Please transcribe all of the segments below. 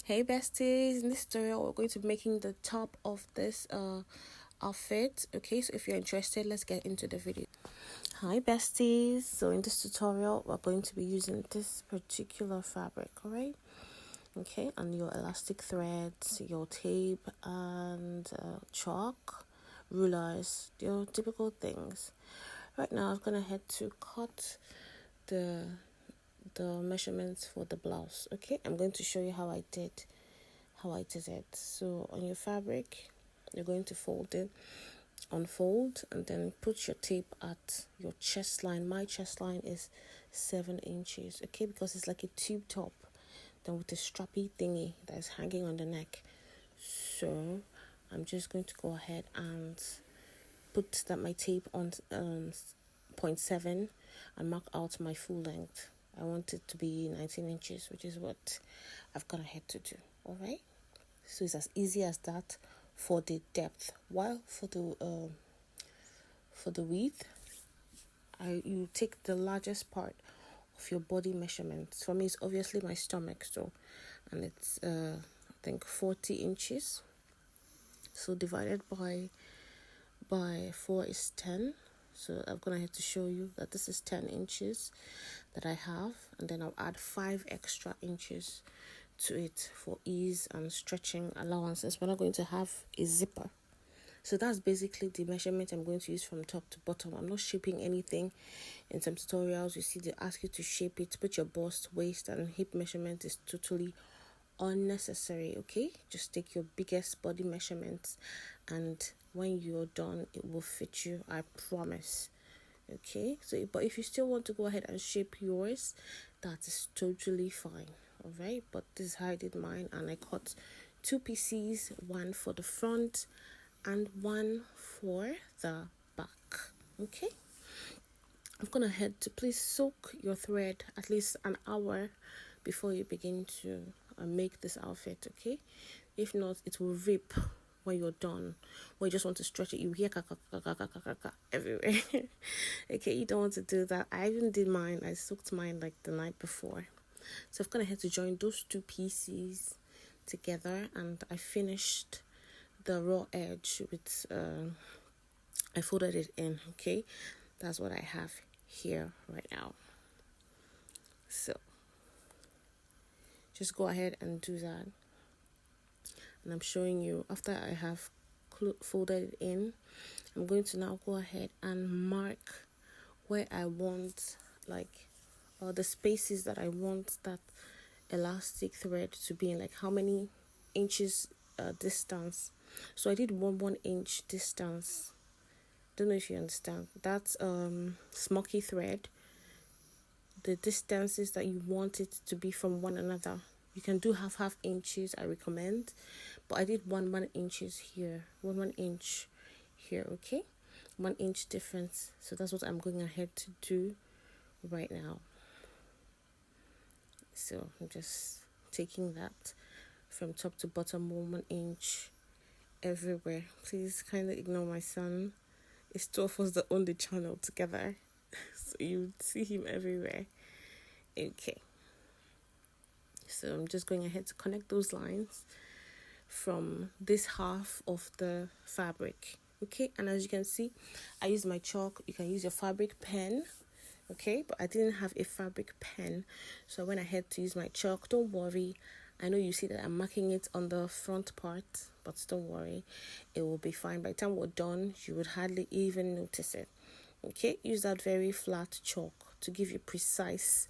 Hey besties, in this tutorial we're going to be making the top of this outfit. Okay, so if you're interested, let's get into the video. Hi besties, so in this tutorial we're going to be using this particular fabric, alright? Okay, and your elastic threads, your tape, and chalk, rulers, your typical things. Right now I'm gonna head to cut the measurements for the blouse. Okay, I'm going to show you how I did it. So on your fabric, you're going to fold it, unfold, and then put your tape at your chest line. My chest line is 7 inches, okay, because it's like a tube top, then with a strappy thingy that is hanging on the neck. So I'm just going to go ahead and put my tape on 0.7 and mark out my full length. I want it to be 19 inches, which is what I've gone ahead to do. All right. So it's as easy as that for the depth. While for the width, you take the largest part of your body measurement. For me, it's obviously my stomach, and it's I think 40 inches. So divided by 4 is 10. So I'm gonna have to show you that this is 10 inches that I have, and then I'll add 5 extra inches to it for ease and stretching allowances. We're not going to have a zipper. So that's basically the measurement I'm going to use from top to bottom. I'm not shaping anything. In some tutorials, you see they ask you to shape it, put your bust, waist, and hip measurement is totally unnecessary. Okay, just take your biggest body measurements, and when you're done, it will fit you, I promise. Okay, so but if you still want to go ahead and shape yours, that is totally fine. All right, but this is how I did mine, and I cut 2 pieces, one for the front and one for the back. Okay, I'm gonna head to please soak your thread at least an hour before you begin to make this outfit. Okay, if not, it will rip when you're done. When you just want to stretch it, you hear everywhere. Okay, you don't want to do that. I even did mine. I soaked mine like the night before. So I'm gonna have to join those 2 pieces together, and I finished the raw edge with I folded it in. Okay, that's what I have here right now. So just go ahead and do that, and I'm showing you after I have folded it in. I'm going to now go ahead and mark where I want, like the spaces that I want that elastic thread to be in, like how many inches distance. So I did 1 inch distance. Don't know if you understand. That's smocky thread. The distances that you want it to be from one another. You can do half inches, I recommend, but I did 1 inches here, 1 inch here. Okay, 1 inch difference. So that's what I'm going ahead to do right now. So I'm just taking that from top to bottom, 1 inch everywhere. Please kindly ignore my son. It's 2 of us that own the channel together, so you see him everywhere. Okay, so I'm just going ahead to connect those lines from this half of the fabric. Okay, and as you can see, I use my chalk. You can use your fabric pen. Okay, but I didn't have a fabric pen, so I went ahead to use my chalk. Don't worry, I know you see that I'm marking it on the front part, but don't worry, it will be fine. By the time we're done, you would hardly even notice it. Okay, use that very flat chalk to give you precise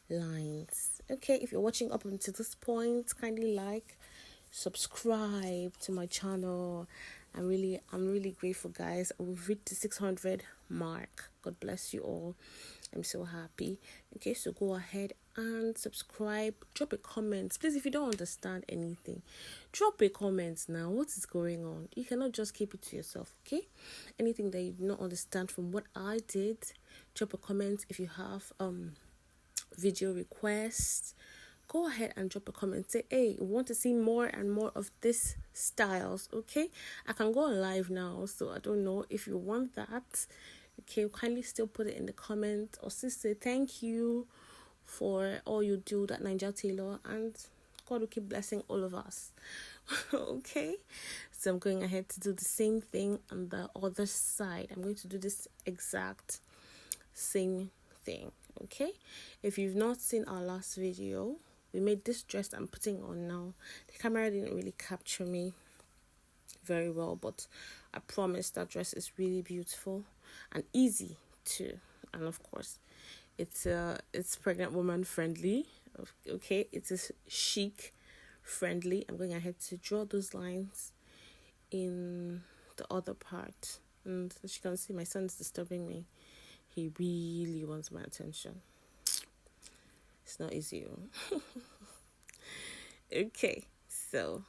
lines. Okay, if you're watching up until this point, kindly like, subscribe to my channel. I'm really grateful, guys. We've reached the 600 mark. God bless you all. I'm so happy. Okay, so go ahead and subscribe. Drop a comment, please. If you don't understand anything, drop a comment now. What is going on? You cannot just keep it to yourself. Okay, anything that you do not understand from what I did, drop a comment. If you have video requests, go ahead and drop a comment. Say, hey, we want to see more and more of this styles. Okay, I can go on live now, so I don't know if you want that. Okay, kindly still put it in the comment, or still say thank you for all you do, that Ninja Tailor, and God will keep blessing all of us. Okay, so I'm going ahead to do the same thing on the other side. I'm going to do this exact same thing. Okay, if you've not seen our last video, we made this dress I'm putting on now. The camera didn't really capture me very well, but I promise that dress is really beautiful and easy too. And of course, it's pregnant woman friendly. Okay, it is chic friendly. I'm going ahead to draw those lines in the other part, and as you can see, my son is disturbing me. He really wants my attention. It's not easy. Okay, so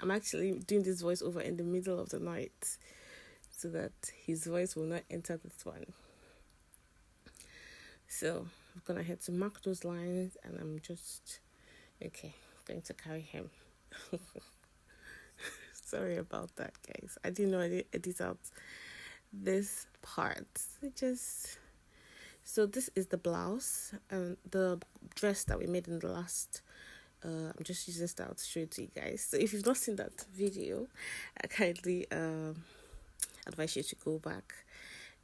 I'm actually doing this voiceover in the middle of the night so that his voice will not enter this one. So I'm gonna head to mark those lines, and I'm just going to carry him. Sorry about that, guys. I didn't know I did edit out this part. So this is the blouse and the dress that we made in the last. I'm just using style to show it to you guys. So if you've not seen that video, I kindly advise you to go back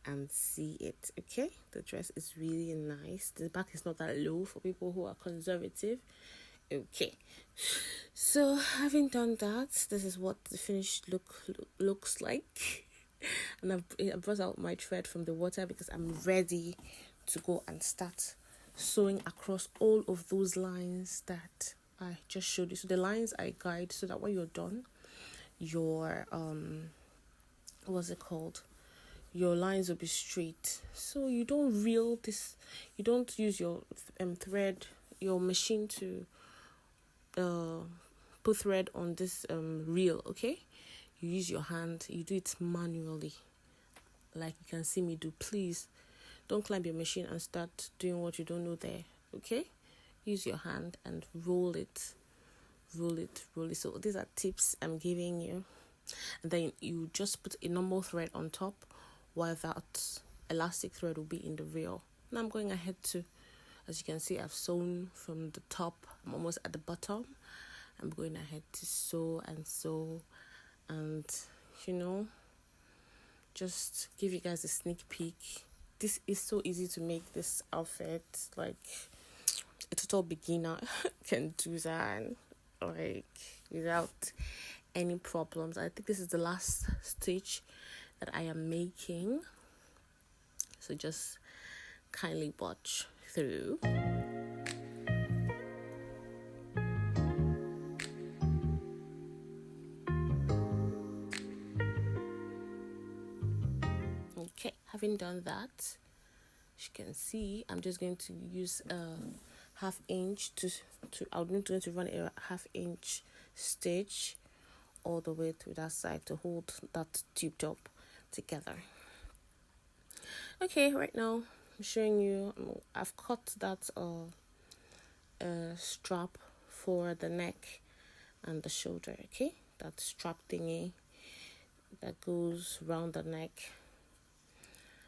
and see it. Okay, the dress is really nice. The back is not that low for people who are conservative. Okay, so having done that, this is what the finished look looks like. And I brought out my thread from the water because I'm ready to go and start sewing across all of those lines that I just showed you. So the lines I guide so that when you're done, your what's it called? Your lines will be straight. So you don't reel this. You don't use your thread, your machine to put thread on this reel. Okay, you use your hand. You do it manually, like you can see me do. Please don't climb your machine and start doing what you don't know there. Okay, use your hand and roll it. So these are tips I'm giving you, and then you just put a normal thread on top while that elastic thread will be in the reel. Now I'm going ahead to, as you can see, I've sewn from the top. I'm almost at the bottom. I'm going ahead to sew and just give you guys a sneak peek. This is so easy to make this outfit. Like a total beginner can do that, like without any problems. I think this is the last stitch that I am making, so just kindly watch through. Okay, having done that, as you can see, I'm just going to use a half inch I'm going to run a half inch stitch all the way through that side to hold that tube top together. Okay, right now I'm showing you, I've cut that strap for the neck and the shoulder. Okay, that strap thingy that goes around the neck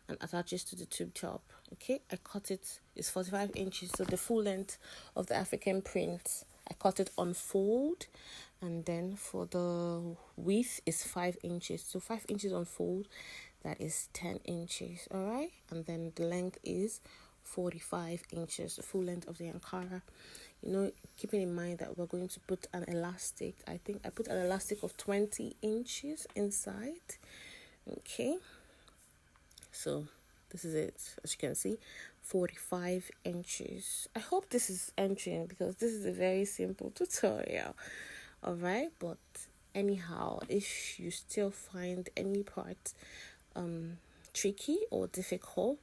and attaches to the tube top. Okay, I cut it. It's 45 inches, so the full length of the African print. I cut it on fold, and then for the width is 5 inches. So 5 inches on fold, that is 10 inches. All right, and then the length is 45 inches, the full length of the Ankara. Keeping in mind that we're going to put an elastic. I think I put an elastic of 20 inches inside. Okay, so this is it. As you can see, 45 inches. I hope this is entering because this is a very simple tutorial. All right, but anyhow, if you still find any part tricky or difficult,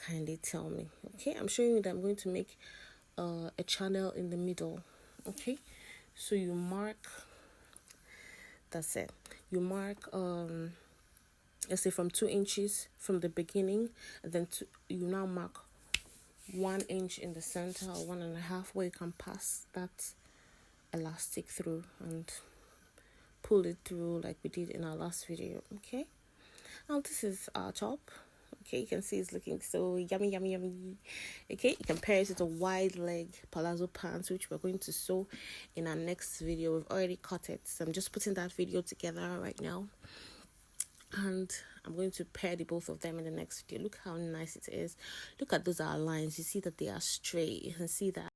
kindly tell me. Okay, I'm showing you that I'm going to make a channel in the middle. Okay, so you mark, that's it, you mark let's say from 2 inches from the beginning, and then you now mark 1 inch in the center or 1.5 where you can pass that elastic through and pull it through like we did in our last video. Okay, now this is our top. Okay, you can see it's looking so yummy, yummy, yummy. Okay, you can pair it with a wide leg palazzo pants, which we're going to sew in our next video. We've already cut it, so I'm just putting that video together right now, and I'm going to pair the both of them in the next video. Look how nice it is. Look at those outlines. You see that they are straight. You can see that